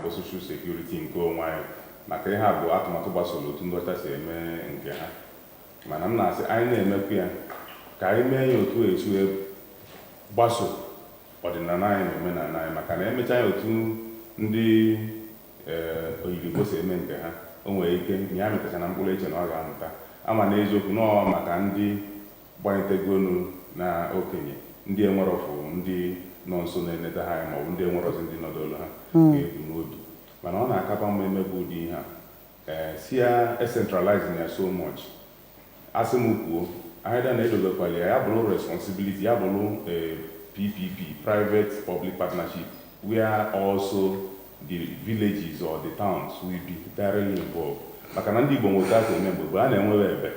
na-akpọ social security nke onwe anyị maka ihe a bụ atụmatụ gbasoro otu ndị ọcha si eme nke ha mana m na-asị anyị na-emekwu ya ka anyị mee ya otu esi gbaso ọdịnala anyị na omenala anyị maka na emechaa ya otu ndị oyibo si eme nke ha o nwere ike na ya metacha na mkpụrụ eche na ọ ga-amụta ama na eziokwu nọọ maka ndị gbanyetegonu na okenye ndị enwerọfụ ndị nọ nso na-eneta ha anya maọbụ ndị enwerọzi ndị nọdụlụ ha ga-ebu n'obi mana ọ na-akapa mma emebe ụdị ihe a si ya centralizing ya so much asị m kwuo ahịa na-edobekwala ya bụrụ responsibility ya bụrụ PPP private public partnership where also the villages or the towns will be directly involved maka na ndị Igbo nweta asị eme mgbe a na-enwewe ebe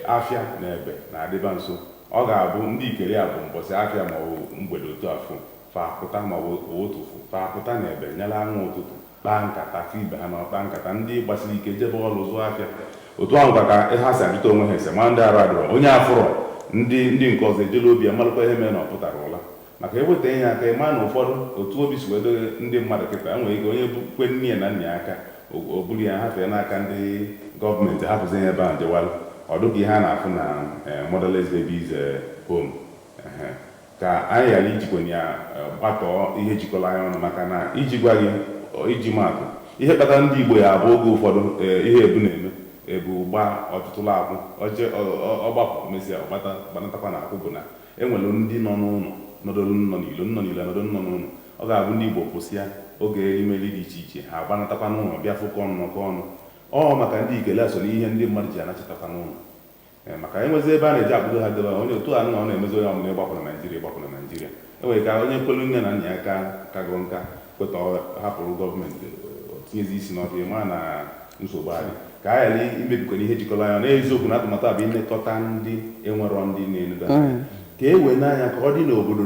afịa na ebe na-adịba nso ọ ga-abụ ndị ikere a bụ mbọsị afịa ma ọ bụ mgbede otu afọ fapụta ma ọ bụ ụtụtụ fapụta na ebe nyela anwụ ụtụtụ kpaa nkata ka ibe ha na ọkpa nkata ndị gbasiri ike jebe ọrụ zụọ afịa otu ahụ ka ha si ajụta onwe ha ese ma ndị arụ adụrọ onye afụrọ ndị nke ọzọ ejela obi ya malụkwa ihe mere na ọ pụtara ụla maka eweta ihe aka ịma na ụfọdụ otu obi si wedo ndị mmadụ kịta nwere ike onye kwe nne ya na nna ya aka o buru ya hafee n'aka ndị gọọmenti hapụzi ya ebe ahụ jewalụ ọ dụghị ihe a na-afụ na motherless babies home ka anyị ghara ijikwana ya gbatọọ ihe jikọrọ anyị ọnụ maka na iji gwa gị iji maatụ ihe kpatara ndị Igbo ya abụ oge ụfọdụ ihe ebu na-eme ebu gba ọtụtụ akwụ ọgbapụ mesịa ọgbanatakwa na akwụ bụ na enwere ndị nọ n'ụlọ nọdụrụ nọ n'ilo nọdụ nọ n'ụlọ ọ ga-abụ ndị Igbo kwụsịa oge erimeri dị iche iche ha agbanatakwa n'ụlọ bịa fụkọ ọnụ nọkọ ọnụ ọ maka ndị ikele so n'ihe ndị mmadụ ji anachatakwa n'ụlọ maka enwezi ebe a na-eji akpụdo ha debe onye otu anụ ọ na-emezi onye ọmụna ịgbapụ na Naịjirịa enwere ka onye kwelu nne na nna ya kago nka kweta hapụrụ gọọmenti tinyezi isi n'ọbịa ma na nsogbu adị ka a ghara imebikwana ihe jikọrọ anya n'eziokwu na atụmatụ abụ ilekọta ndị enwerọ ndị na-enuga ka e wee n'anya ka ọ dị n'obodo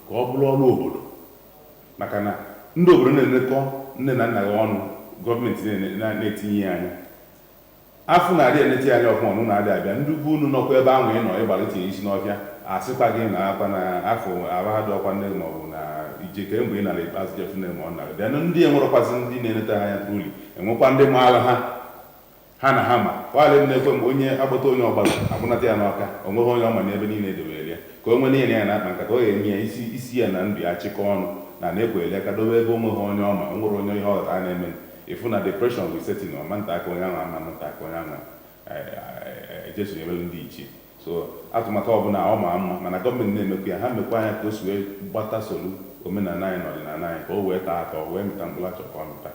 ka ọ bụrụ ọrụ obodo maka na ndị obodo na-elekọ nne na nna ya ọnụ gọọmenti na-etinye ya anya afọ na-adị eneti anya ọfụma ọnụ na-adị abịa ndị ugwu unu nọkwa ebe ahụ ị nọ ịgbara itinye isi n'ọfịa asịkwa gị na akwa na afọ abahadụ ọkwa nne ma ọ bụ na ijekere mgbe ị nara ikpeazụ jefu nne ma ọ nara bịa ndị enwerọkwazị ndị na-eneta ha anya truli enwekwa ndị maara ha na ha ma ọghalị na-ekwe mgbe onye agbata onye ọgbara agbụnata ya n'ọka o nweghị onye ọma n'ebe niile edobere ya ka o nwere ihe na ya na-akpa nkata ọ ga-enye ya isi ya na ndụ ya chịkọ ọnụ na na-ekwere aka dobe ebe onweghị onye ọma o nwere onye ihe ọghọta a na-eme ịfụ na depression bụ setin ọma nta aka onye ahụ ama nta aka onye ahụ ejesonyebelu ndị ichie so atụmatụ ọbụla ọ ma mma mana gọọmenti na-emekwa ya ha mekwa anya ka o si wee gbata solu omenala anyị na ọdịnala anyị ka o wee taa aka o wee mịta mkpụrụ achọkọ ọmịta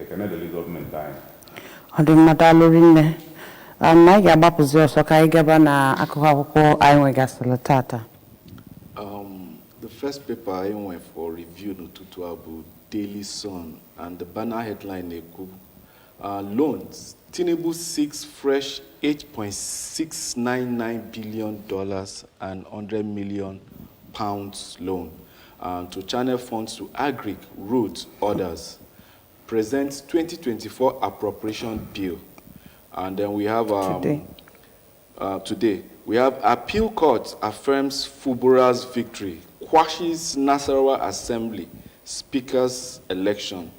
ekene dịrị gọọmenti anyị ọ dị mmadụ alụrị nne na anyị ga-agbapụzi ọsọ ka anyị gaba na akụkọ akwụkwọ anyị nwegasịrị tata. The first paper I went for review n'ụtụtụ a bụ Daily Sun and the banner headline ekwu loans Tinubu seeks fresh $8.699 billion and £100 million loan to channel funds to agric, roads, others. Presents 2024 appropriation bill. And then we have today we have appeal court affirms Fubura's victory, quashes Nasarawa Assembly Speaker's election.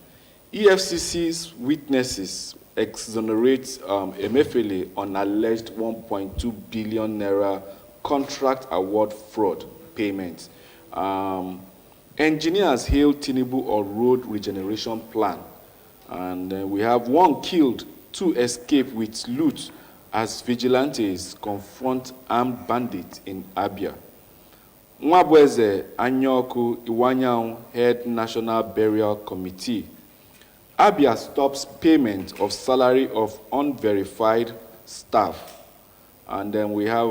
EFCC's witnesses exonerate Emefiele on alleged 1.2 billion naira contract award fraud payment. Engineers hail Tinubu on road regeneration plan. And we have 1 killed, 2 escape with loot as vigilantes confront armed bandits in Abia. Nwabweze Anyoku Iwanyao head National Burial Committee. Abia stops payment of salary of unverified staff. And then we have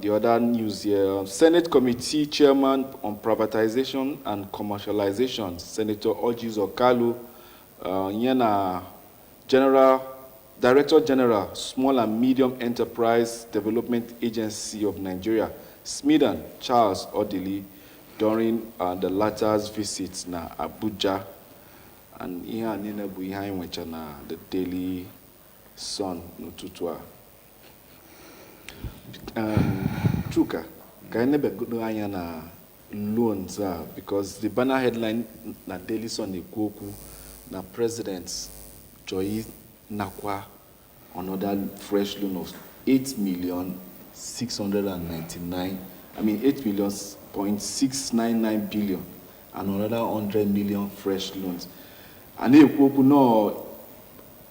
the other news here. Senate Committee Chairman on Privatization and Commercialization, Senator Orji Okalu, Yena Director General, Small and Medium Enterprise Development Agency of Nigeria, Smidan Charles Odili, during the latter's visits na Abuja, and here nina behind which na the Daily Sun n'ụtụtụ a. Chuka, ka anyị nebe godo anya na loans are, because the banner headline na Daily Sun ekwu na President Joy Nakwa another fresh loan of 8,699. I mean 8,699 billion and another 100 million fresh loans. And ekwu no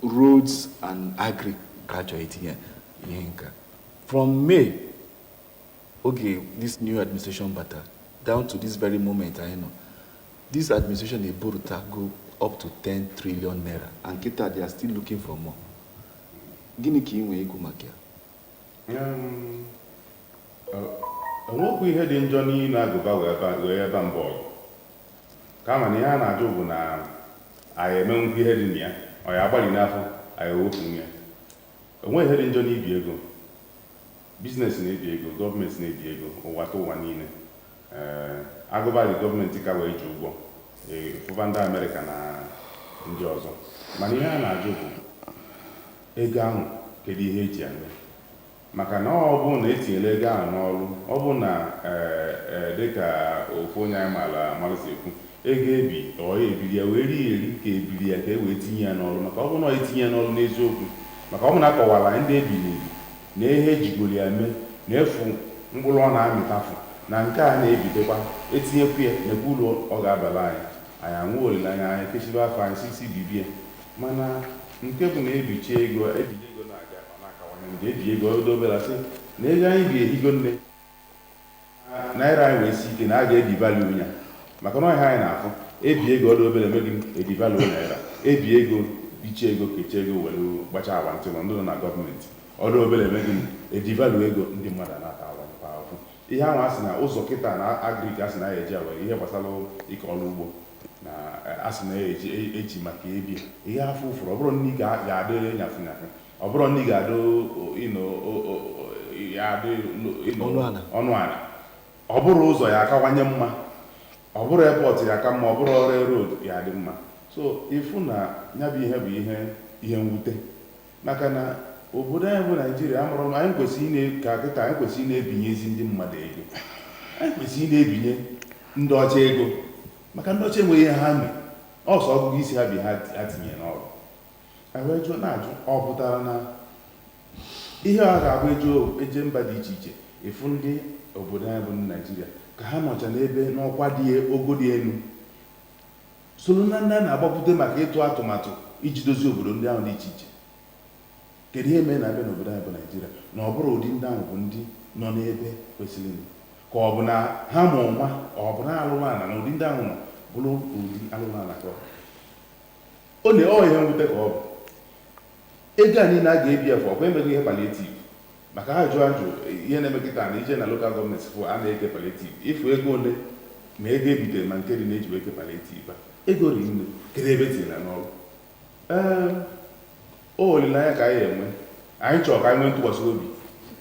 roads and agriculture here. From May, okay, this new administration battle, down to this very moment, I know, this administration is able to go up to 10 trillion naira. And Kita, they are still looking for more. Gini ki inwe iku makia? Onwekwu ihe dị njọ n'ihi na agụba wee ebe mbọ ọgụ. Kama na ihe a na-ajụ bụ na anyị emenwukwu ihe dị na ya, ọ ya agbalị n'afọ, anyị ewepụ ya. Onwe ihe dị njọ n'ibi ego. Business na-ebi ego, gọọmenti na-ebi ego, ụwa ta ụwa niile. Agụba dị gọọmenti ka wee ji ụgwọ. Fụba ndị Amerịka na ndị ọzọ. Mana ihe a na-ajụ bụ ego ahụ kedu ihe eji eme. Maka na ọ bụ na etinyela ego ahụ n'ọrụ, ọ bụ na dịka ofu onye anyị malụsi ekwu, ego ebi ọ ebiri ya wee eri ka ebiri ya ka e wee tinye ya n'ọrụ. Maka ọ bụ na ọ etinye ya n'ọrụ n'eziokwu, maka ọ bụ na akọwara ndị ebiri na ihe ejigoro ya mee na efu mkpụrụ ọ na-amịtafụ na nke a na-ebidokwa etinyekwu ya n'ekwu ụlọ ọ ga-abala anyị anwụ olileanya anyị kechibe afọ anyị sisi bibie. Mana nke bụ na ebichi ego na-aga ọ na-akawanye ndị ebi ego odobela sị na ego anyị ga-ehigo nne naira anyị wee si ike na a ga-ebi value ya. Maka na ọhịa anyị na-afụ ebi ego odobela emeghị ebi value naira, ebi ego bichi ego kechi ego were gbacha agwa ntị ndị nọ na gọọmenti ọdụ obere emeghị edivalu ego ndị mmadụ na-ata ahụ. Ihe ahụ asị na ụzọ kịta na agrik asị na ya eji awere ihe gbasara ike ọrụ ugbo na asị na ya eji maka ebi ihe afọ ụfụrụ. Ọ bụrụ nni ga-adị nyafe nyafe, ọ bụrụ nni ga-adị ọnụ ala, ọ bụrụ ụzọ ya akawanye mma, ọ bụrụ airport ya aka mma, ọ bụrụ ọrụ road ya dị mma. So ịfụ na ya bụ ihe mwute. Maka na obodo anyị bụ Naijiria amụrụ m anyị kwesịrị ka kịta anyị kwesịrị na-ebinyezi ndị mmadụ ego, anyị kwesịrị na-ebinye ndị ọcha ego. Maka ndị ọcha enweghị ihe ha mee, ọsọ ọgụgụ isi ha bi ha tinye n'ọrụ. Anyị wee jụọ na-ajụ ọ pụtara na ihe a ga-abụ eje mba dị iche iche efu ndị obodo anyị bụ ndị Naijiria ka ha nọcha n'ebe n'ọkwa dị ogo dị elu soro na ndị a na-agbapụta maka ịtụ atụmatụ iji dozie obodo ndị ahụ dị iche iche. Kedu ihe mee na-abịa n'obodo anyị bụ Naijiria na ọ bụrụ ụdị ndị ahụ bụ ndị nọ n'ebe kwesịrị ka ọ bụ na ha ma ụma, ọ bụ na alụrụ ala na ụdị ndị ahụ nọ bụrụ ụdị alụrụ ala ka ọ na ihe mwute ka ọ bụ ego a niile a ga-ebi afọ ọkwa emeghị ihe palliative. Maka ha jụọ ajụ ihe na-emekịta na ije na lokal gọọmenti fụ a na-eke palliative ịfụ ego ole ma ego ebitere ma nke dị na-eji eke palliative ego ri nne kedu ebe tinyere n'ọrụ. Olileanya ka anyị enwe, anyị chọrọ ka anyị nwee ntụkwasị obi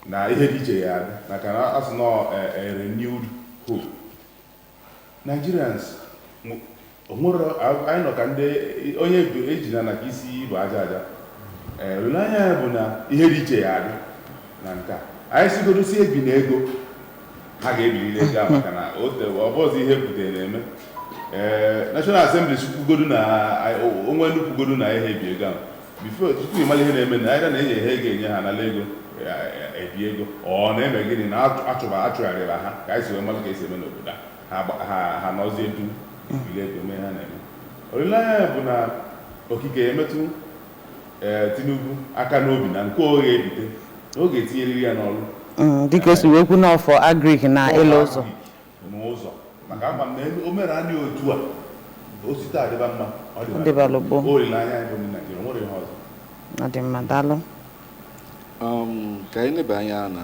na ihe dị iche ya adị. Maka na asị na renewed hope. Nigerians anyị nọ ka ndị onye ejina na ka isi bụ aja aja. Olileanya ya bụ na ihe dị iche ya adị na nke anyị sigodosi ebi na ego ha ga-ebiriri ego a. Maka na ọ bụzi ihe butere na-eme National Assembly kwugodu na onwe nnukwugodu na ihe ebi ego ahụ tupu ịmala ihe na-eme na anyị na-enye ihe ga-enye ha n'ala ego ebi ego ọ na-eme gịnị na achụgharịra ha ka anyị si wee mara ka esi eme n'obodo ha nọzie du ile ego mee ha na-eme. Olileanya bụ na okike emetụ Tinubu aka n'obi na nke oge ebite na oge etinyeriri ya n'ọrụ dịka esi wee kwu n'ọfọ agrik na ịlụ ụzọ n'ụzọ. Maka ama m na o mere anyị otu a osite adịba mma ọ dịbalụ gboo. Olileanya anyị bụ ndị Naijiria nwere ihe ọzọ. Ọ dị mma, daalụ. Ka anyị leba anya na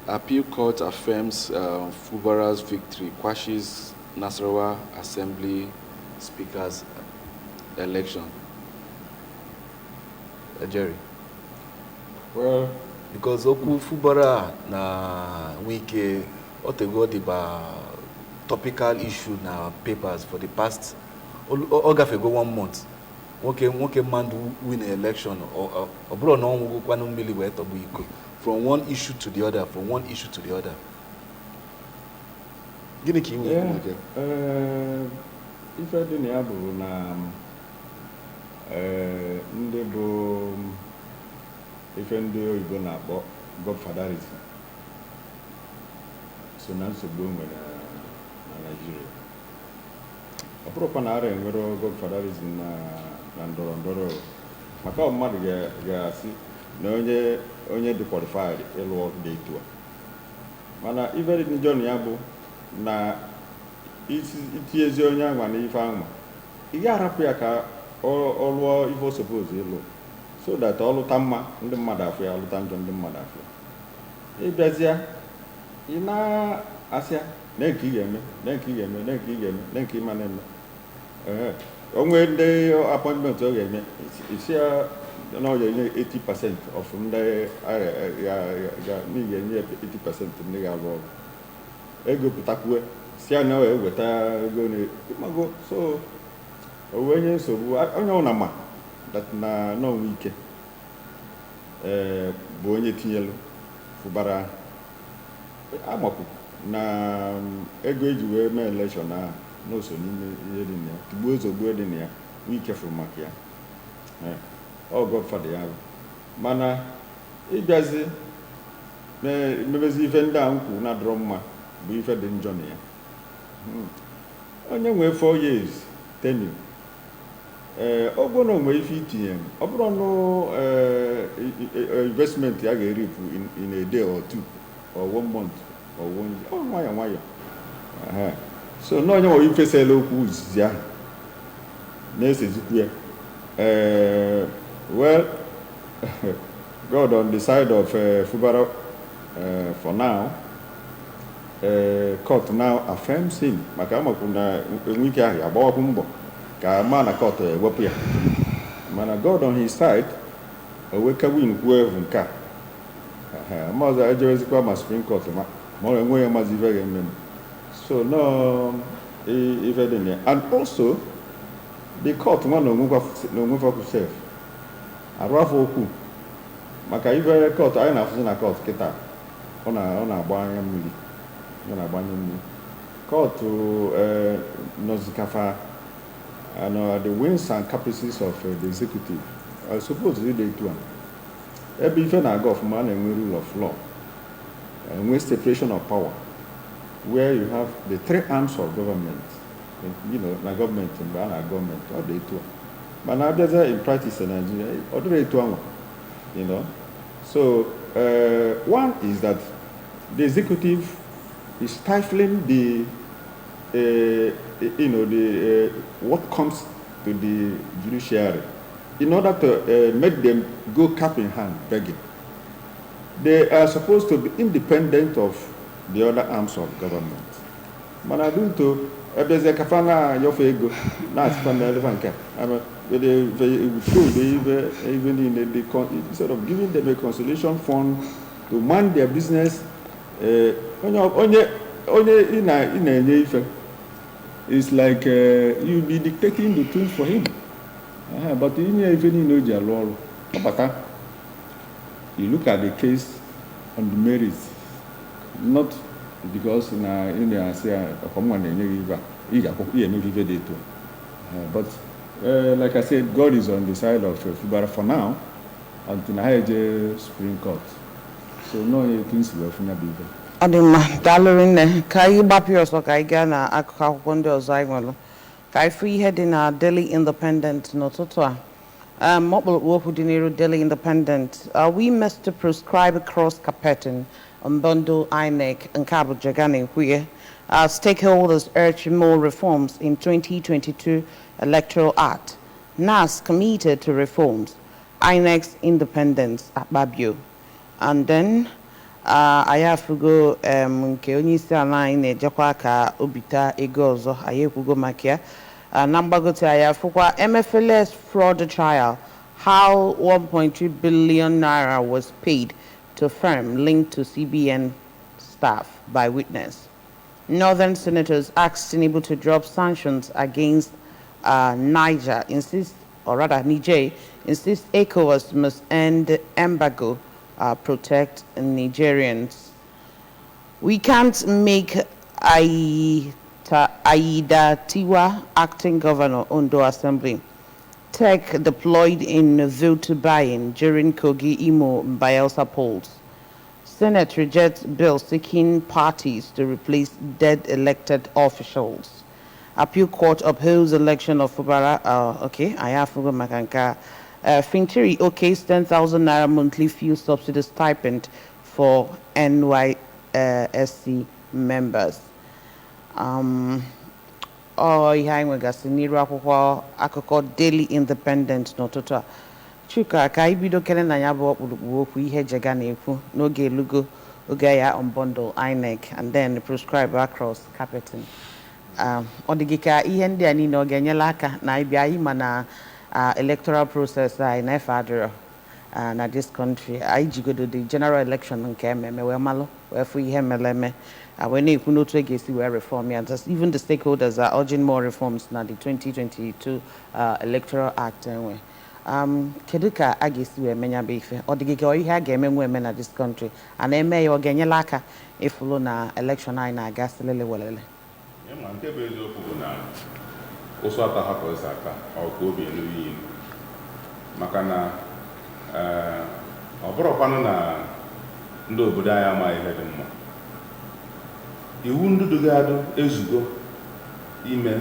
appeal court affirms Fubara's victory, quashes Nasarawa Assembly Speaker's election. Jerry. Well, because okwu Fubara na Wike otego dịba topical issue na papers for the past ọ gafego 1 month. Nwoke mmadụ win election ọ bụrụ na ọ nwụgokwanụ mmiri wee tọgbu iko from one issue to the other. Gịnị ka ị nwere Yeah. maka ya? Ife dị na ya bụ na ndị bụ ife ndị oyibo na-akpọ godfatherism so na nsogbu o nwere na Naịjirịa. Ọ bụrụkwa na ara enwere godfatherism na ndọrọ ndọrọ, maka ọ mmadụ ga-asị na onye dị qualified ịlụ ọrụ dị etu a, mana ife dị njọ na ya bụ na itinyezi onye anwa na ife anwa, ị ga-arapụ ya ka ọ lụọ ife o suppose ịlụ, so that ọ lụta mma ndị mmadụ afọ ya, lụta njọ ndị mmadụ afọ ya. Ịbịazịa ị na-asịa na nke ị ga-eme, na nke ị ga-eme, na nke ị ga-eme, na nke ị ma na-eme. Onwe ndị appointment ọ ga-eme, isi ya na ọ ga-enye 80% of ndị n'ihi ga-enye 80% ndị ga-alụ ọrụ. Ego pụtakwue si ya na ọ eweta ego na-emago, so o wee nye nsogbu. Onye ọ na-ama na n'onwe ike bụ onye tinyelu fụbara amakwu na ego eji wee mee elekshọn ahụ n'oso n'ime ihe dị na ya, tigbuo ozogbuo dị na ya, n'ike fụrụ maka ya. Ọ godfather ya bụ. Mana ịbịazi mebezi ife ndị a nkwu na-adọrọ mma bụ ife dị njọ na ya. Onye nwee 4 years tenure, ọ bụrụ na o nwee ife itinye, ọ bụrụ na investment ya ga-eripụ in a day or 2 or 1 month or 1 year, ọ nwayọ nwayọ. So na onye nwere ifesala okwu izizi ahụ na-esezikwu ya. Well, God on the side of Fubara for now. Court now affirms him maka amakwu na enwe ike ahụ agbawakwu mbọ ka ma na court ewepụ ya, mana God on his side oweka win kwuo evu nke a maọzọ ejewezikwa ma Supreme Court ma ọ enwe ya mazi ife ga-eme. So no ife dị ya. And also the court nwa na onwefakwu sef arụ afọ okwu maka ife court anyị na-afụzi na court kịta ọ na-agba anya mmiri. Court nọzikafa the wings and capacities of the executive. I suppose they do one. Ebe ife na-aga ọfụma na-enwe rule of law, enwe separation of power, where you have the 3 arms of government. Na government mgbe a na government ọ dị etu a, mana abịaza in practice in Nigeria ọ dịrị etu anwa. So one is that the executive is stifling the what comes to the judiciary in order to make them go cap in hand begging. They are supposed to be independent of the other arms of government. Mana due to ebeze kafana yofe ego na atipana elephant ka even instead of giving them a consolation fund to man their business. Onye ina-enye ife, it's like you be dictating the things for him. But inye ife niile o ji alụ ọrụ ọbata, you look at the case on the merits, not because na asị ọkọmwa na-enye gị ife a ị ga-akwụkwọ ihe emeghị ife dị etu. But like I said, God is on the side of Fubara for now until ha eje Supreme Court. So no things were funa bibe. Adima dalorin ka anyị gbapụ ọsọ ka anyị gaa na akụkọ akwụkwọ ndị ọzọ anyị nwere ka anyị fụ ihe dị na Daily Independent n'ụtụtụ a. Ọkpụrụkpụ okwu dị n'iru Daily Independent. We must prescribe cross-carpeting on bundle INEC nke Abuja na-ekwu. Stakeholders urge more reforms in 2022 Electoral Act. NAS committed to reforms. INEC's independence at Babio. And then I have to go nke onye isi ala anyị na-ejekwa ka obita ego ọzọ anyị ekwugo maka ya. Na mgbagote anyị afụkwa MFLS fraud trial, how 1.3 billion naira was paid to firm linked to CBN staff by witness. Northern senators asked Tinubu to drop sanctions against Niger, insists ECOWAS must end embargo, protect Nigerians. We can't make Aida Tiwa, acting governor, Ondo Assembly. Tech deployed in vote buying during Kogi Imo Bayelsa polls. Senate rejects bill seeking parties to replace dead elected officials. Appeal court upholds election of Fubara. Okay, I have Fugo Makanka. Fintiri okays 10,000 naira monthly fuel subsidy stipend for NYSC members. Ihe anyị nwegasị n'iru akwụkwọ akụkọ Daily Independent n'ụtụtụ a. Chuka ka anyị bido kele na ya bụ ọkpụrụkpụ okwu ihe jega na-ekwu n'oge elugo oge ya unbundle INEC and then prescribe across capital. Ọ dịghị ka ihe ndị a niile ọ ga-enyela aka na ịbịa anyị ma na electoral process anyị na-efe adịrọ na this country. Anyị jigodo the general election nke ememe wee malụ wee fụ ihe meleme. When you know to get reform, and even the stakeholders are urging more reforms now the 2022 Electoral Act anyway. Keduka agisi we menya befe or the giga ihe ga eme women at this country and eme yo genye laka if lo na election ai na gas lele welele. Yeah man, nke be eziokwu na oso ata hapụ aka ọ ka obi elu yi maka na ọ bụrụkwanụ na ndị obodo anyị ama ihe dị mma. Iwu ndụdụgadụ ezugo ime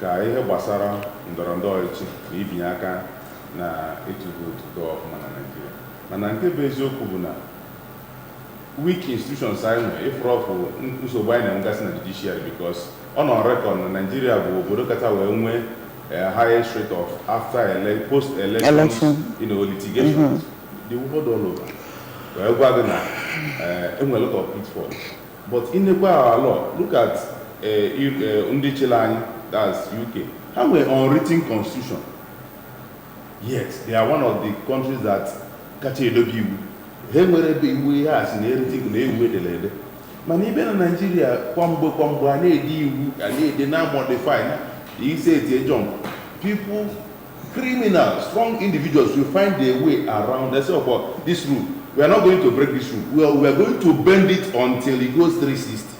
ka ihe gbasara ndọrọndọrọ ọchịchị na ibinye aka na ịtụ vootu ọfụma na Naịjirịa. Mana nke bụ eziokwu bụ na weak institutions anyị nwere ịfụrọfụ nsogbu anyị na-enwegasị na judiciary because ọ nọ rekọd na Naịjirịa bụ obodo kacha wee nwee highest rate of post-elections litigation. The world all over. Wee gwa gị na enwere lot of pitfalls. But in the law, look at Undichilani, that's UK. Have an unwritten constitution. Yet they are one of the countries that catch a W. We has in everything they wait a lady. Man, even in Nigeria, Kwambo, they now modify. He said, jump. People, criminals, strong individuals will find their way around. They say, about this rule. We are not going to break this rule. We are going to bend it until it goes 360.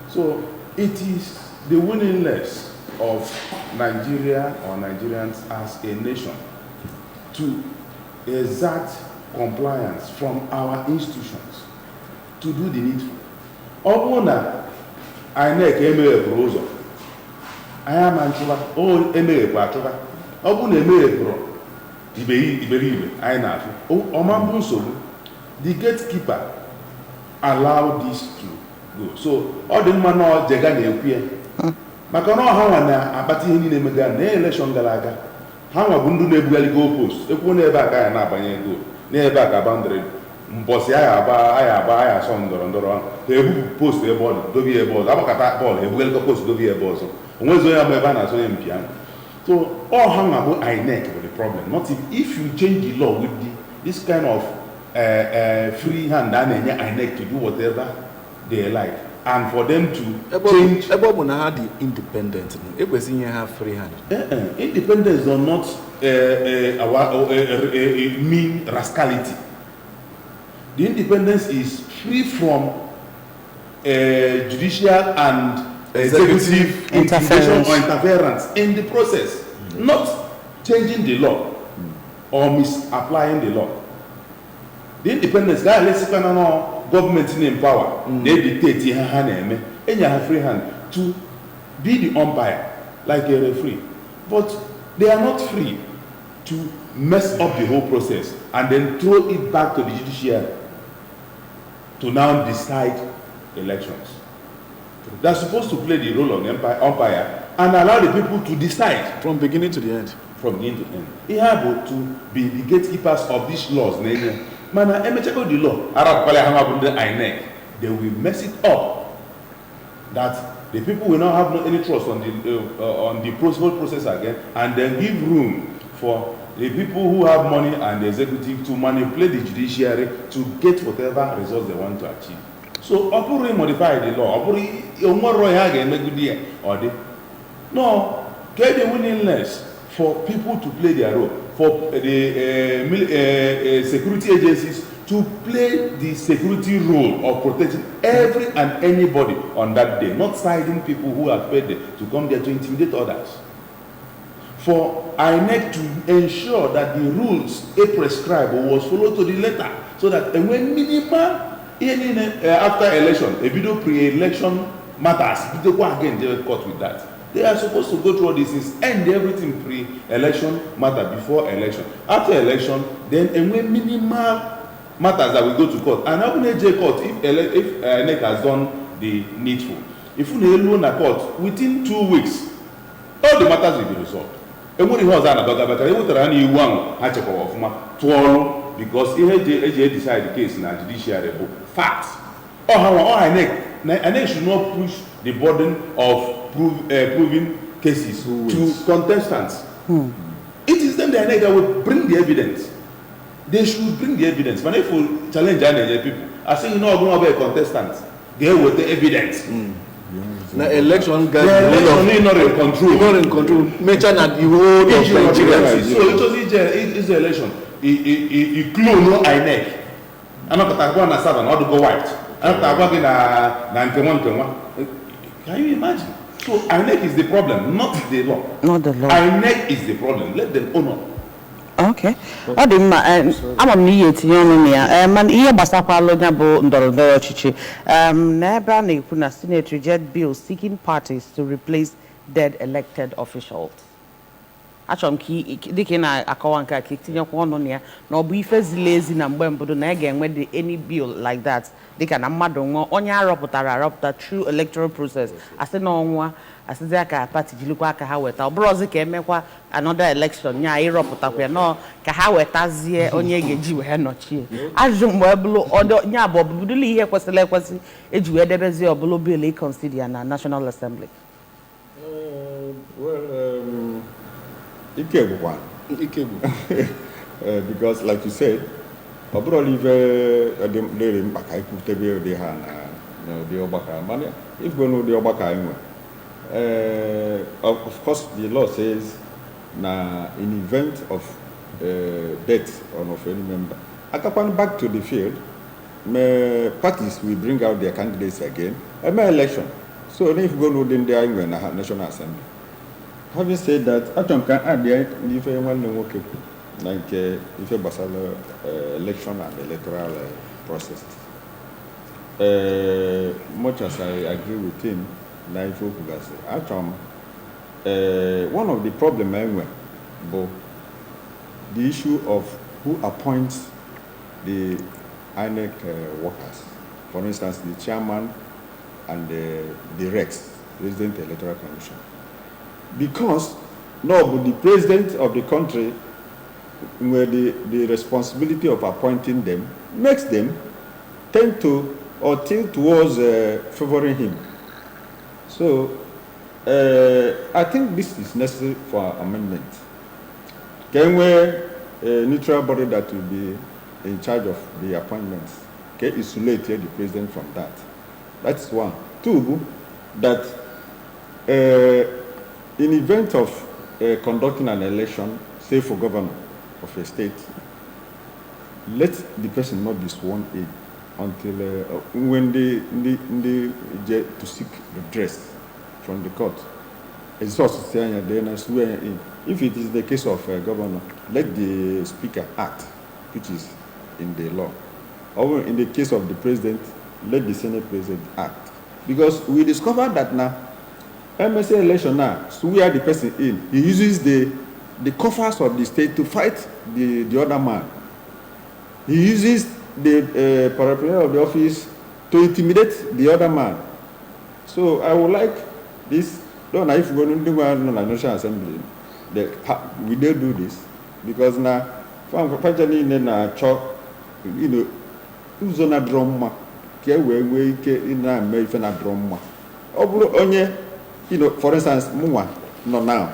So it is the willingness of Nigeria or Nigerians as a nation to exert compliance from our institutions to do the needful. Obuna, I make a proposal. I am Anchova, oh, a Quatrova. Obuna, a pro. Iberibe, I know. The gatekeeper allowed this to go. So all the man now jega na ekwie. Maka no ha wana abati hini na emega na election galaga. Ha nwa bundu na ebugali go post. Ekwu na ebe aka ya na abanye go. Na ebe aka boundary. Mbosi aya so ndoro. Ebu post ebe ọ dobi ebe ọzọ. Abakata ball ebugali go post dobi ebe ọzọ. Onwezo ya mo ebe na so MP ahụ. So all hang about INEC with the problem. Not if you change the law with this kind of free hand and INEC to do whatever they like, and for them to change. The independent. Have free hand. Independence does not mean rascality. The independence is free from judicial and executive interference in the process, not changing the law or misapplying the law. The independence, let's say, government in power, they dictate and you have free hand to be the umpire, like a referee. But they are not free to mess up the whole process and then throw it back to the judiciary to now decide elections. They're supposed to play the role of the umpire and allow the people to decide from beginning to the end. From beginning to end. They are able to be the gatekeepers of these laws. Mana emechako the law. They will mess it up. That the people will not have any trust on the process again, and then give room for the people who have money and the executive to manipulate the judiciary to get whatever results they want to achieve. So, Opuri modify the law. Opuri, no, get the willingness for people to play their role, for the security agencies to play the security role of protecting every and anybody on that day, not siding people who have paid them to come there to intimidate others. For INEC to ensure that the rules they prescribed was followed to the letter, so that when minimal after election, a video pre-election matters, they go again, they were caught with that. They are supposed to go through all these things, end everything pre-election matter before election. After election, then and when minimal matters that we go to court, and even AJ court, if INEC has done the needful, if we alone a court within 2 weeks, all the matters will be resolved. And when it was an abagabaka, they would run you one hatchako of ma to because AJ decide the case in a judiciary book. Facts. Or how INEC should not push the burden of proving cases to contestants. It is them the INEC that will bring the evidence. They should bring the evidence. But if we challenge INEC people, I say you know I'm going to be a contestant. They with the evidence. Now election guys, not in control. Not in control. Mention that the whole of Nigeria. So it was it's the election. He clone no INEC. I'm not going to serve and not to go white. I'm not going to Can you imagine? So INEC is the problem, not the law. Not the law. INEC is the problem. Let them own up. Okay. Ọ dị mma, ama m n'ihe etinye ọnụ na ya. Mana ihe gbasakwala onye bụ ndọrọndọrọ ọchịchị. N'ebe a na-ekwu na Senate reject bill seeking parties to replace dead elected officials. Achọrọ m ka dịka ị na-akọwa nke a ka itinyekwa ọnụ na ya na ọ bụ ife ziri ezi na mgbe mbụdo na ya ga-enwe any bill like that dịka na mmadụ nwụọ onye arọpụta through electoral process asị na ọnwa asịzi aka party jilikwa aka ha weta ọ bụrụ ọzọ ka emekwa another election nya ịrọpụtakwa ya nọ ka ha wetazie onye ga-eji wee nọchie ajụ mgbe ọbụla nya bụ ọbụbụdụla ihe kwesịrị ekwesị eji wee debezie ọbụla bill ịconsider ya na National Assembly. Because like you said, probably very maka ikutebe de ha na the obaka money. If we know the obaka anyway. Of course, the law says na in event of death of any member, akapan back to the field, parties will bring out their candidates again. Election. So if we go know then they are in the National Assembly. Having said that, I can add there if anyone okay, like if a basal election and electoral process. Much as I agree with him, one of the problems anyway, but the issue of who appoints the INEC workers, for instance, the chairman and the REX, Resident Electoral Commission. Because no, but the president of the country, where the responsibility of appointing them makes them tend to or tilt towards favoring him. So I think this is necessary for amendment. Can we a neutral body that will be in charge of the appointments? Okay, isolate the president from that. That's one. Two, that in event of conducting an election, say for governor of a state, let the person not be sworn in until when they to seek redress from the court. It's also saying then swear in. If it is the case of a governor, let the speaker act, which is in the law. Or in the case of the president, let the Senate president act. Because we discovered that now, MSA election now, swear the person in. He uses the coffers of the state to fight the other man. He uses the paraphernalia of the office to intimidate the other man. So I would like this. Don't know if we're going to do the National Assembly. We don't do this because now, you know, who's on a drama? You know, for instance, no now.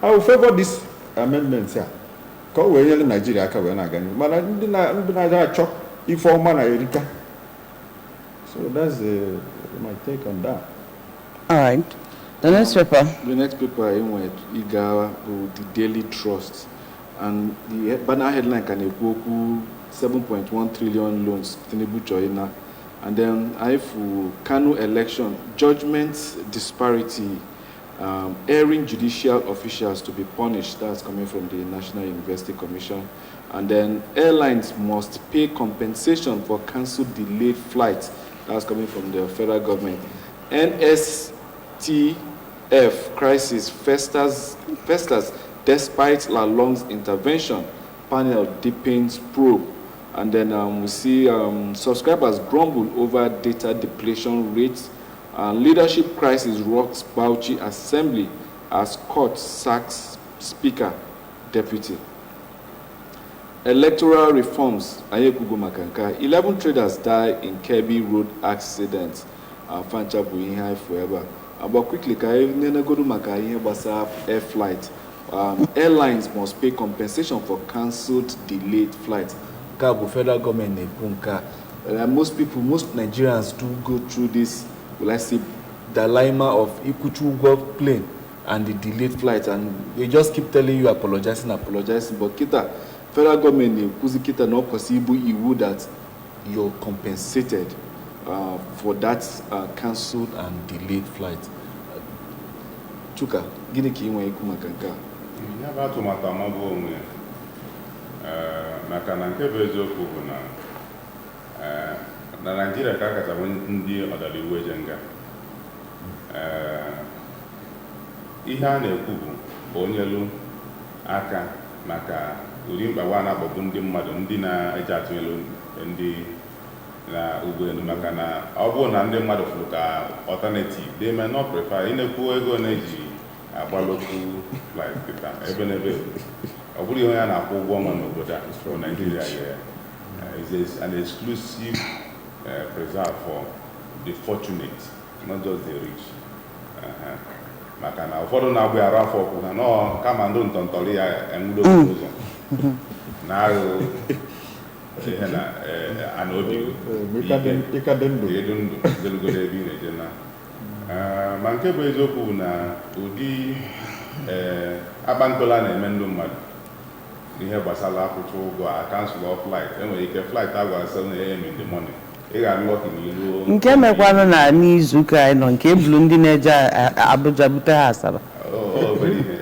I will favor this amendment here. Because we're in Nigeria, so that's my take on that. All right. The next paper. The next paper is the Daily Trust. And the banner headline can evoke 7.1 trillion loans, Tinubu Choina. And then IFU Kanu election, judgment disparity, erring judicial officials to be punished. That's coming from the National University Commission. And then airlines must pay compensation for cancelled delayed flights. That's coming from the federal government. NSTF crisis festers despite Lalong's intervention. Panel deepens probe. And then we see subscribers grumble over data depletion rates. Leadership crisis rocks Bauchi Assembly as court sacks Speaker, Deputy. Electoral reforms. 11 traders die in Kebbi Road accident. Fancha Buinhai forever. But quickly, air flight. Airlines must pay compensation for cancelled, delayed flights. Federal government, most Nigerians do go through this, will I say, dilemma of Ikuchu plane and the delayed flight, and they just keep telling you apologizing. But federal government, kita not possible, it would that you're compensated for that cancelled and delayed flight. Chuka, gini ki inwe ikumakanka. Ya ba atụmatụ amagbo onwe maka na nke bụ eziokwu bụ na Naịjirịa ka akacha ndị ọdaliwu eje nga ihe a na-ekwu bụ onyelu aka maka uri mkpawa na-akpọgbu ndị mmadụ ndị na-eje atụnyelu ndị na ụgbọelu maka na ọ bụrụ na ndị mmadụ fụrụ ka alternative they may not prefer ịna-ekwu ego na-eji agbalokwu flight kịta ebe n'ebe ọ bụrụ ihe ya na-akwụ ụgwọ ọnwa n'obodo a for Nigeria is an exclusive preserve for the fortunate, not just the rich. Maka na ụfọdụ na-agba arụ afọ ọkwụ na nọọ kama ndụ ntọntọrị ya enwudo ụzọ na-aghụ ihe na anaobi ịkadị ndụ zelugoro ebe ị na-eje na ma nke bụ eziokwu na ụdị akpantola na-eme ndị mmadụ ihe gbasara akwụkwọ ụgwọ a cancel of flight enwere ike flight agwa 7 AM in the morning ị ga-alọkị n'ilu nke mekwanụ na n'izu ụka anyị nọ nke ebulu ndị na-eje Abuja bute ha Asaba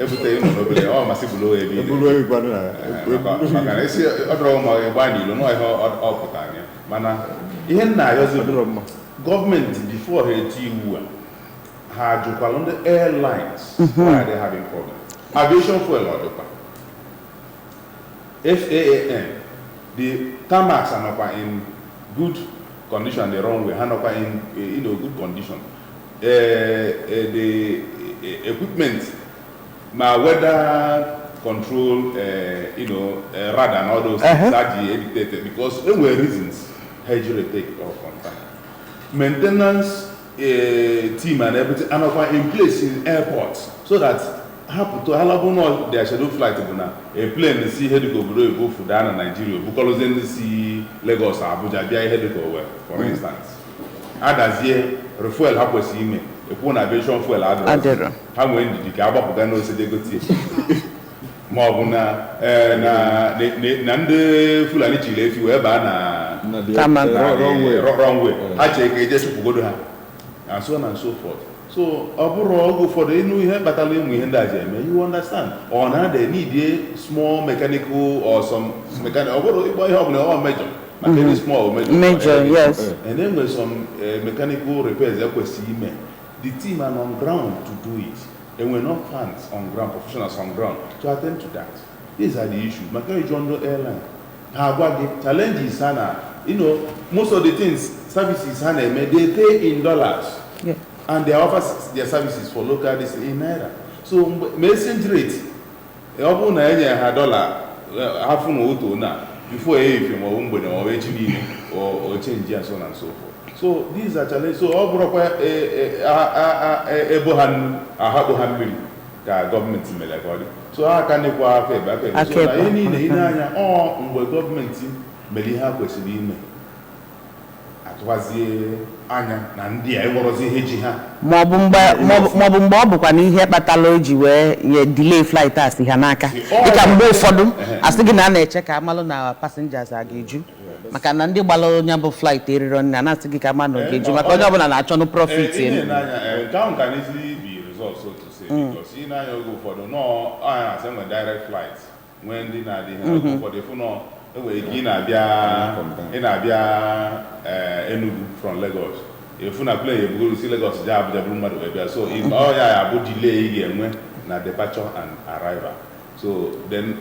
ebute ịnọ n'obere ọ masị bụrụ ebe maka na esi ọdụrụ ma ịgba n'ilu nọ ihe ọ pụtara anya mana ihe nna ayọzi gọọmenti bifo ha eti iwu a ha jụkwalụ ndị airlines why they having problem aviation fuel ọ dịkwa FAAN the tarmacs are not in good condition, the runway are not in good condition. The equipment, my weather control, radar and all those things are edited because there were reasons Nigeria take off on time. Maintenance team and everything are not in place in airports so that happen to Halabuno, their scheduled flight a plane see head go below for Dana, Nigeria, because then see Lagos, Abuja, be head go for instance. Others here, refuel happen see me, a poor aviation fuel address. How when did the Gabapano say they go to Mobuna, Nande Fulani Chile, if you ever wrong way. I take a just to go to her, and so on and so forth. So, overall, go for the new battalion we you understand. Or now they need a small mechanical or some mechanical, or major, very small major, yes. And then with some mechanical repairs, the team are on ground to do it. And we're not fans on ground, professionals on ground to attend to that. These are the issues. Macquarie John Doe Airline. Challenges, most of the things, services, they pay in dollars. Yeah. And they offer their services for local this in naira. So message rate, $1 half before or change and so on and so forth. So these are challenges. So all government so how can they go back? So any government atụwazie anya na ndị a ịghọrọzi ihe ji ha ma ọ bụ mgbe ọ bụkwa na ihe kpatara o ji wee nye delay flight a si ha n'aka dịka mgbe ụfọdụ asị gị na a na-eche ka amalụ na passengers a ga-eju maka na ndị gbara onye bụ flight eriro nna na-asị gị ka ama na ọ ga-eju maka onye ọbụla na-achọ profit nke ahụ ka n'ezi bi results so to say because ị na-anya oge ụfọdụ nọọ anya na-asị nwere direct flight nwee ndị na-adịghị oge ụfọdụ efu nọ enwere ike ị na-abịa Enugu from Lagos efu na plane ebugoro si Lagos jee Abuja bụrụ mmadụ wee bịa so ọ ya bụ delay ị ga-enwe na departure and arrival so then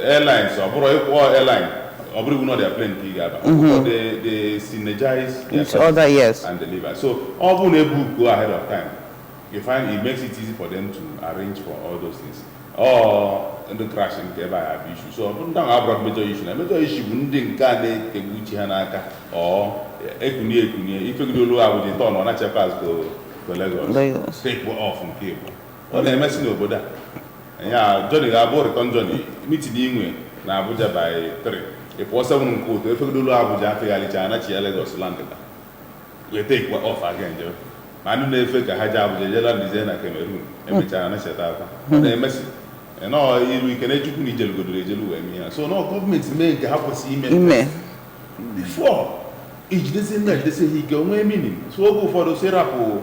airlines ọ bụrụ ịkwọ airline ọ bụrụ na their plane ka ị ga-aba they synergize and deliver so ọ bụrụ na ebu go ahead of time you find it makes it easy for them to arrange for all those things ndị crash nke ebe a bụ issue so ndị ahụ abụrụ major issue na major issue bụ ndị nke a na-ekegbu uche ha n'aka ekunye ifegide olu Abuja tọn ọ na-achekwa azụ to Lagos take off nke Igbo ọ na-emesi n'obodo a ya Johnny ga-abụ return journey meeting inwe na Abuja by 3 ịpụọ 7 nke ụtọ efegide olu Abuja afegharịcha anachi ya Lagos land we take off again ma ndị na-efe ka ha jee Abuja jee landizie na Cameroon emechara na cheta aka ọ na-emesi nọọ iru ike na-echukwu na ijelugodoro ejelu wee mee ya so nọọ gọọmenti mee nke ha kwesịrị ime before ijidesi nna ejidesi ha ike onwe meaning so oge ụfọdụ serapụ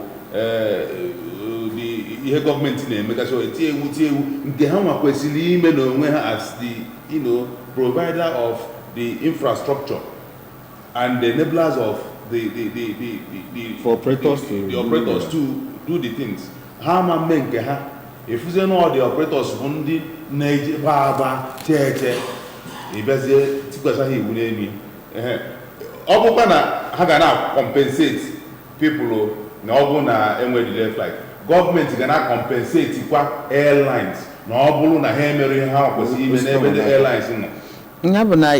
ihe gọọmenti na-emegasị eti ewu nke ha nwa kwesịrị ime n'onwe ha as the provider of the infrastructure and the enablers of the operators to do the things ha ma mee nke ha efuzie na the operators bụ ndị na-eji gbagba cheche ịbịazie tikwasa ha iwu n'elu ọ bụkwa na ha ga na-compensate people na ọ bụ na enwe delay flight gọọmenti ga na-compensate kwa airlines na ọ bụrụ na ha emere ihe ha kwesịrị ime n'ebe ndị airlines nọ ya bụ na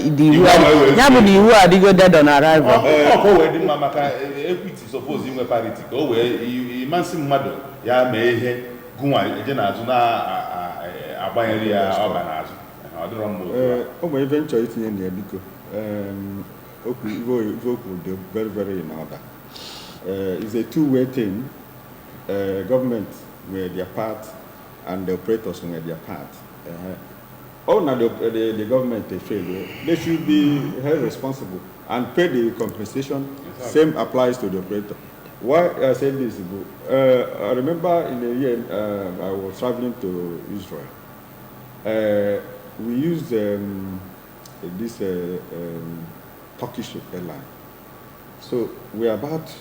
iwu adịgo dead on arrival ọkọ wee dị mma maka equity suppose inwe parity ka o wee ịmasị mmadụ ya mee ihe gụnwa eje n'azụ na-agbanyere ya ọba n'azụ ọ dịrọ mma o nwere ebe nchọ itinye na ya biko okwu dị very very in order it's a two-way thing government were their part and the operators were their part now the government they fail they should be held responsible and pay the compensation. Exactly. Same applies to the operator. Why I said this ago, I remember in a year I was traveling to Israel. We used this Turkish airline. So we are about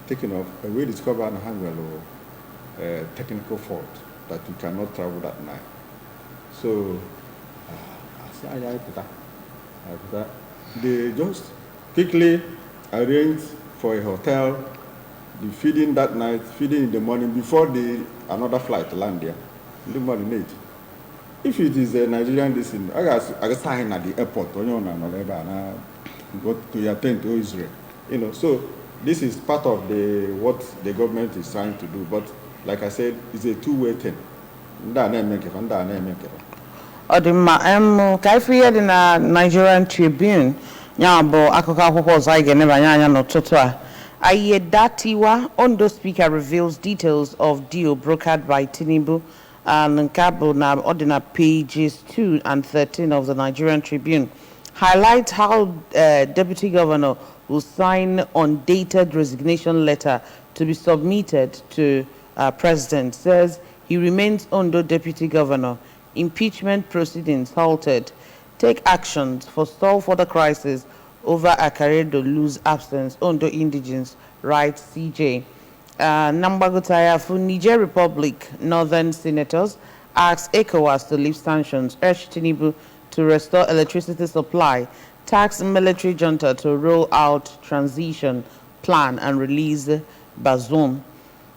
taking off, and we discovered a technical fault that we cannot travel that night. So I said, they just quickly arranged for a hotel, the feeding that night, feeding in the morning before another flight land there. In the morning late. If it is a Nigerian decision, I got sign at the airport, go to attend to Israel. So this is part of what the government is trying to do. But like I said, it's a two-way thing. Ka ife ihe dị na Nigerian Tribune ya bụ akụkọ akwụkwọ ọzọ anyị ga-enebanye anya n'ụtụtụ a. Ayedatiwa, Ondo Speaker reveals details of deal brokered by Tinubu and nke bụ na ọ dị na pages 2 and 13 of the Nigerian Tribune. Highlights how Deputy Governor will sign undated resignation letter to be submitted to President. Says he remains Ondo Deputy Governor. Impeachment proceedings halted. Take actions for stall for the crisis over Akaredolu's absence. Ondo Indigens, writes CJ. Nambagotaya for Niger Republic, Northern senators asked ECOWAS to lift sanctions, urged Tinubu to restore electricity supply, tax military junta to roll out transition plan and release Bazoum.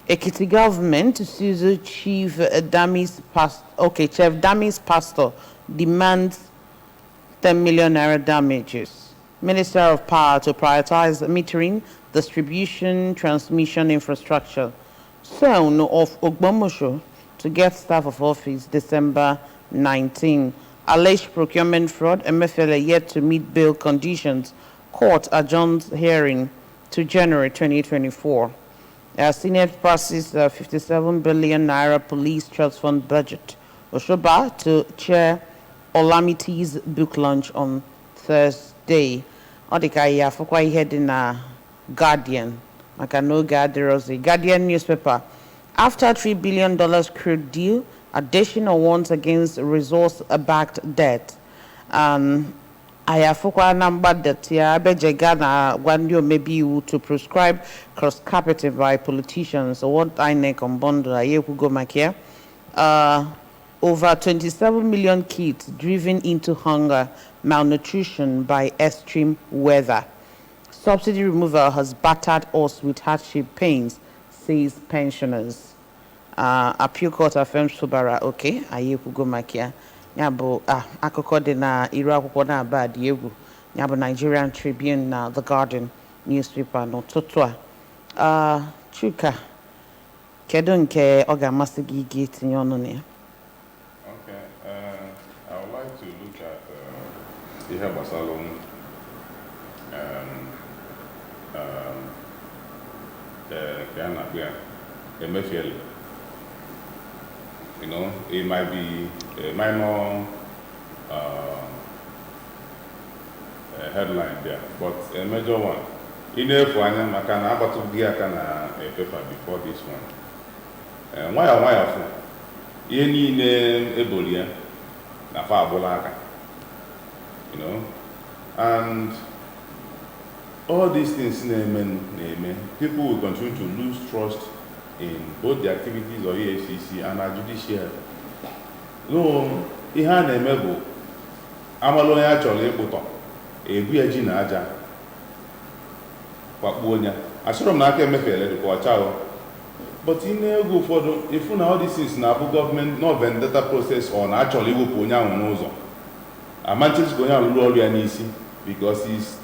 Ekiti government sues Chief Damis Pastor demands 10 million naira damages. Minister of Power to prioritize metering, distribution, transmission infrastructure. Son of Ogbomosho to get staff of office December 19. Alleged procurement fraud, MFLA yet to meet bail conditions. Court adjourns hearing. to January 2024. Senate passes 57 billion naira police trust fund budget. Oshoba to chair Olamite's book launch on Thursday. Odika ya fokwa ihe dị na Guardian. Maka no Guardian newspaper. After $3 billion crude deal, additional warns against resource-backed debt. Ayafukwa number that ya abejega na gwandio maybe you to prescribe cross-carpeting by politicians. So what I make on bondo ayeku go makia. Over 27 million kids driven into hunger, malnutrition by extreme weather. Subsidy removal has battered us with hardship pains, says pensioners. Appeal court affirms Subara, okay, ayeku go makia. Nyabo akụkọ dị na iru akwụkwọ na-aba dị egwu nyabo Nigerian Tribune na The Guardian newspaper n'ụtụtụ a. Chuka, kedu nke ọ ga-amasị gị ige tinye ọnụ na ya? Okay, I would like to look at ihe gbasara ka a na-akpọ ya Emefiele. You know, it might be a minor headline there, but a major one. In the anya maka na agbatughị aka na paper before this one. Nwayọ fụ ihe niile eboli ya na fa abụla aka. You know, and all these things na-eme, people will continue to lose trust in both the activities of EFCC and our judiciary. No, ihe a na-eme bụ amalụ onye a chọrọ ịkpụtọ ebu ya ji na aja kwakpuo onye achọrọ m na aka Emefiele dịkwa ọcha ahụ, but ị na-ego ụfọdụ ifu na all these things na-abụ gọọmenti no vendetta process ọ na-achọrọ iwepụ onye ahụ n'ụzọ amancheziko onye ahụ lụrụ ọrụ ya n'isi because his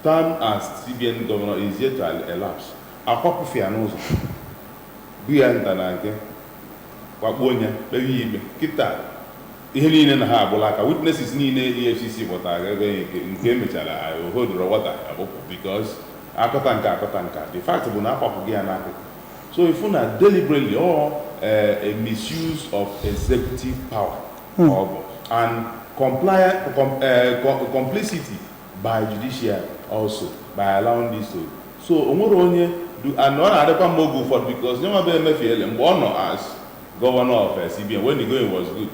term as CBN governor is yet to elapse. Akwapụfe ya n'ụzọ bu ya nta na nke wakpo onye kpebi ikpe kịta ihe niile na ha agbụla aka witnesses niile EFCC kpọtara ebe nke emechara hold water abụpụ because akọta nka the fact bụ na akwapụghị ya n'akụkụ. So if na deliberately or a misuse of executive power and complicity by judiciary also by allowing this to so onwere onye and ọ na-adịkwa mma oge ụfọdụ because nye nwa bụ Emefiele mgbe ọ nọ as governor of CBN when the going was good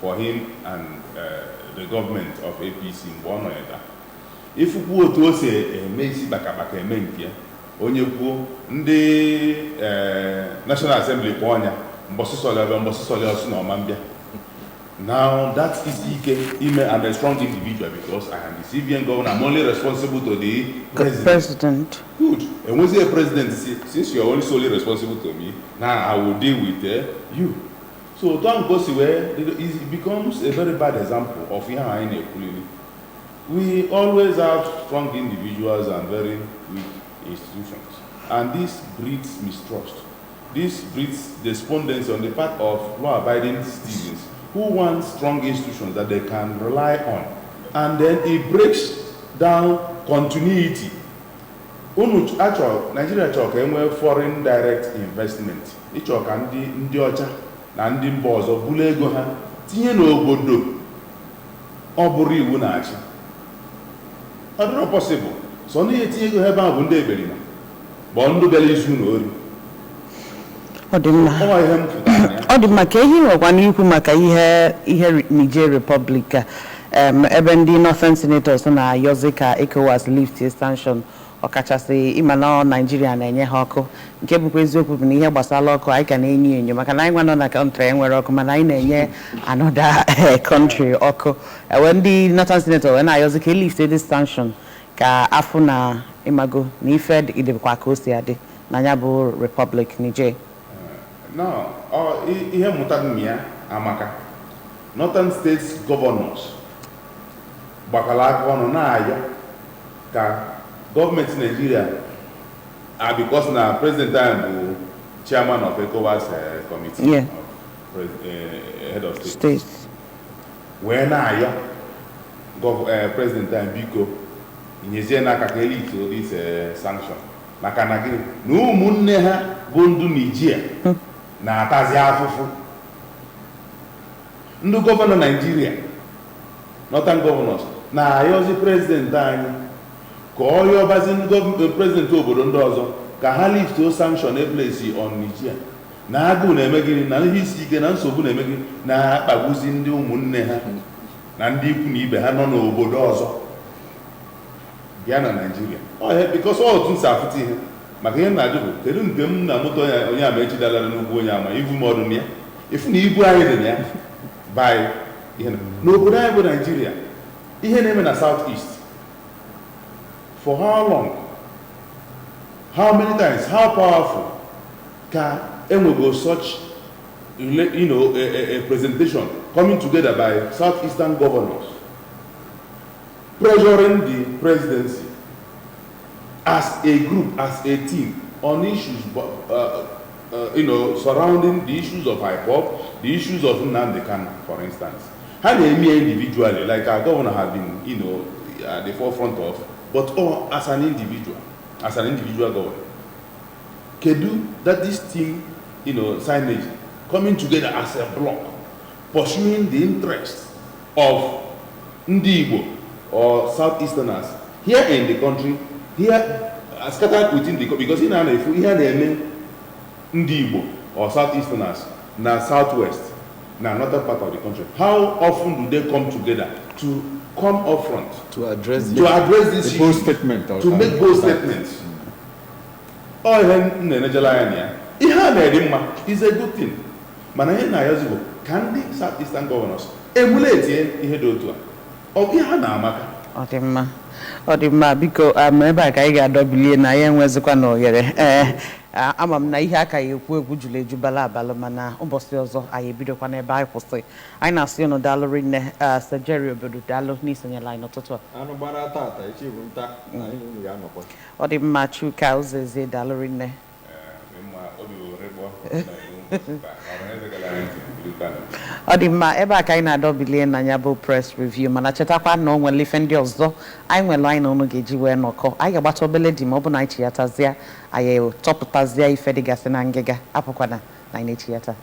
for him and the government of APC mgbe ọ nọ ya ifukwu otu o si eme isi bakabaka eme nke ya onye kwuo ndị National Assembly kpọọ ọnya mbọsịsọlị ọsụ na ọma mbịa. Now that is Ike Ime and a strong individual because I am the CBN governor. I'm only responsible to the president. Good. And when you say president, since you are only solely responsible to me, now I will deal with you. So don't go see where it becomes a very bad example of how we always have strong individuals and very weak institutions, and this breeds mistrust. This breeds despondency on the part of law-abiding citizens who want strong institutions that they can rely on, and then it breaks down continuity. Nigeria chọrọ ka enwee foreign direct investment. Ịchọ ka ndị ọcha na ndị mba ọzọ bulu ego ha tinye n'obodo ọ bụrụ iwu na-achị. Ọ dịrọ possible. So ndị etinye ego ebe ahụ bụ ndị eberima bụ ndị bịara izu na ori. Ọ dị mma ka ihe nwekwa n'ikwu maka ihe Niger Republic ebe ndị Northern Senators na-ayọzi ka ECOWAS lift sanction ọkachasị ịma na Nigeria na-enye ha ọkụ nke bụkwa eziokwu bụ na ihe gbasara ọkụ anyị ka na-enyo enyo maka na anyị nwa nọ na country enwere ọkụ mana anyị na-enye another country ọkụ ewe ndị Northern Senators wee na-ayọzi ka lift this sanction ka afụ na ịmago na ife idebekwa ka o si adị na ya bụ Republic Niger. Now, ihe mmụta dị ya amaka Northern States governors gbakọrọ aka ọnụ na-ayọ ka gọọmenti Nigeria because na president anyị bụ chairman of ECOWAS committee of head of state wee na-ayọ president anyị biko inyezie n'aka ka elite this sanction maka na gị na ụmụnne ha bụ ndụ Nigeria na-atazi afụfụ. Ndị gọvanọ Nigeria, Northern Governors, na-ayọzi prezidenti anyị ka ọ yọbazi prezidenti obodo ndị ọzọ ka ha lifto sanction eplesi on Nigeria na agụụ na-eme gịnị na ihe isi ike na nsogbu na-eme gịnị na-akpagbuzi ndị ụmụnne ha na ndị ikwu na ibe ha nọ n'obodo ọzọ bịa na Nigeria. Because otu nsi afụta ihe maka ihe na-ajụ bụ kedu nke m na moto onye ama echi dalara n'ugwu onye ama ibu m ọdụ na ya ifu na ibu anyị dị na ya by ihe n'obodo anyị bụ Nigeria. Ihe na-eme na South East for how long, how many times, how powerful ka enwego such a presentation coming together by Southeastern governors pressuring the presidency as a group, as a team on issues surrounding the issues of IPOB, the issues of Nnamdi Kanu, for instance. How they mean individually, like our governor have been, at the forefront of, but as an individual governor. Kedu that this team, signage, coming together as a block, pursuing the interests of Ndi Igbo or Southeasterners here in the country, here scattered within the country, because here they Ndi Igbo or Southeasterners, na Southwest, na another part of the country. How often do they come together to come up front to address this bold issue, statement to make bold statements? Oh, is a good thing. Mana ihe na yazibo can the Southeastern governors emulate ihe dị otu a? Ọ ihe na amaka. Ọ dị mma biko ebe a ka anyị ga-adọbilie na ya enwezikwa na ohere ama m na ihe aka ya ekwu egwu jụrụ eju bala abalị mana ụbọchị ọzọ anyị ebidokwa n'ebe anyị kwụsị. Anyị na-asị unu daalụ rinne Sejeri Obodo daalụ n'isonyela anyị n'ụtụtụ a. Anụ gbara tata echi bụ nta na anyị unu ga-anọkwa. Ọ dị mma Chuka Uzezie daalụ rinne. Ọ dị mma ebe a ka anyị na-adọbilie na ya bụ press review mana chetakwa na o nwere ife ndị ọzọ anyị nwere anyị na unu ga-eji wee nọkọ. Anyị ga-agbata obele dị ma ọ bụ na anyị chiyatazie anyị tọpụtazie ife dịgasị na ngịga apụkwana na anyị na-echiyata.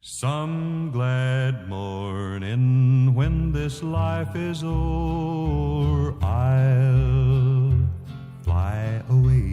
Some glad morning when this life is o'er, I'll fly away.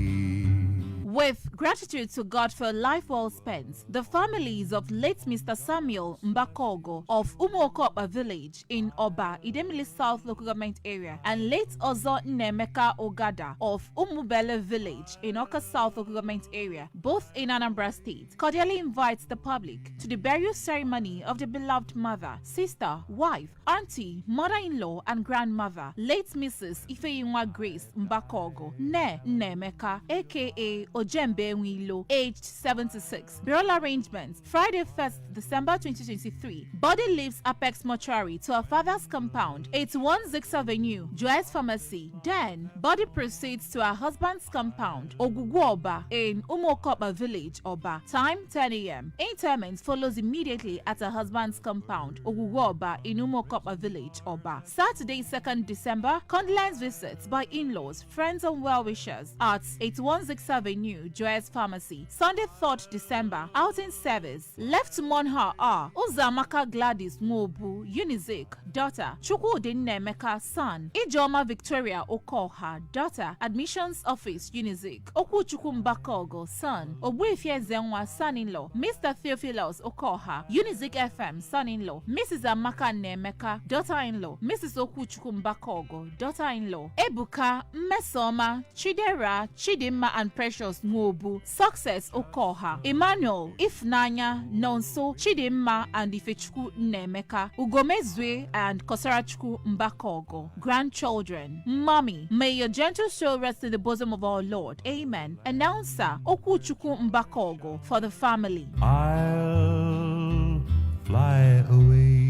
With gratitude to God for a life well spent, the families of late Mr. Samuel Mbakogo of Umuokopa village in Oba, Idemili South local government area, and late Ozo Nemeka Ogada of Umubele village in Oka South local government area, both in Anambra State, cordially invites the public to the burial ceremony of the beloved mother, sister, wife, auntie, mother-in-law, and grandmother, late Mrs. Ifeyinwa Grace Mbakogo, Ne Nemeka, aka Ojembe Nwilo, aged 76. Burial arrangements, Friday 1st December 2023. Body leaves Apex Mortuary to her father's compound, 816 Avenue, Joyce Pharmacy. Then, body proceeds to her husband's compound, Ogugu Oba, in Umuokopa village, Oba. Time 10 a.m. Interment follows immediately at her husband's compound, Ogugu Oba, in Umuokopa village, Oba. Saturday 2nd December, condolence visits by in-laws, friends and well-wishers at 816 Avenue, Joyce Affairs Pharmacy, Sunday 3rd December, outing service. Left Monha R. Uzamaka Gladys Mobu, Unizik, daughter. Chukwudin Nemeka, son. Ijoma Victoria Okoha, daughter. Admissions Office, Unizik. Oku Chukumbakogo, son. Obuifie Zenwa, son-in-law. Mr. Theophilus Okoha, Unizik FM, son-in-law. Mrs. Amaka Nemeka, daughter-in-law. Mrs. Oku Chukumbakogo, daughter-in-law. Ebuka, Mesoma, Chidera, Chidimma and Precious Mobu, Success Okoha, Emmanuel, Ifnanya, Nonso, Chidimma and Ifechukwu Nemeka, Ugomezwe and Kosarachukwu Mbakogo. Grandchildren, Mommy, may your gentle soul rest in the bosom of our Lord. Amen. Announcer, Okuchukwu Mbakogo, for the family. I'll fly away.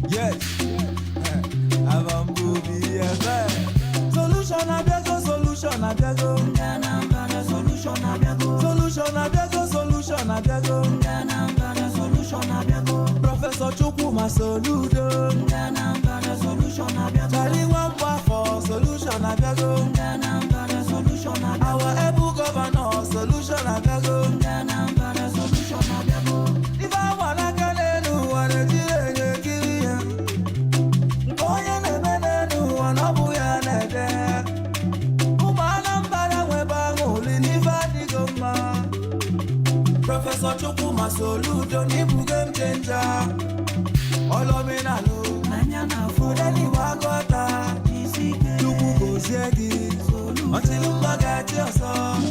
Yes. Solution abiago, solution abiago. Solution abiago. Solution abiago, solution abiago. Solution abiago. Professor Chukwuma Soludo. Solution abiago. Charlie Wamba for solution abiago. Solution abiago. Our able governor solution abiago. Solution abiago. If I wanna get any one, Professor Chukwuma Soludo ni bugem chenja. Olomenalo Nanyana Fudeli Wagota Chukwu Goziegi Until you forget yourself.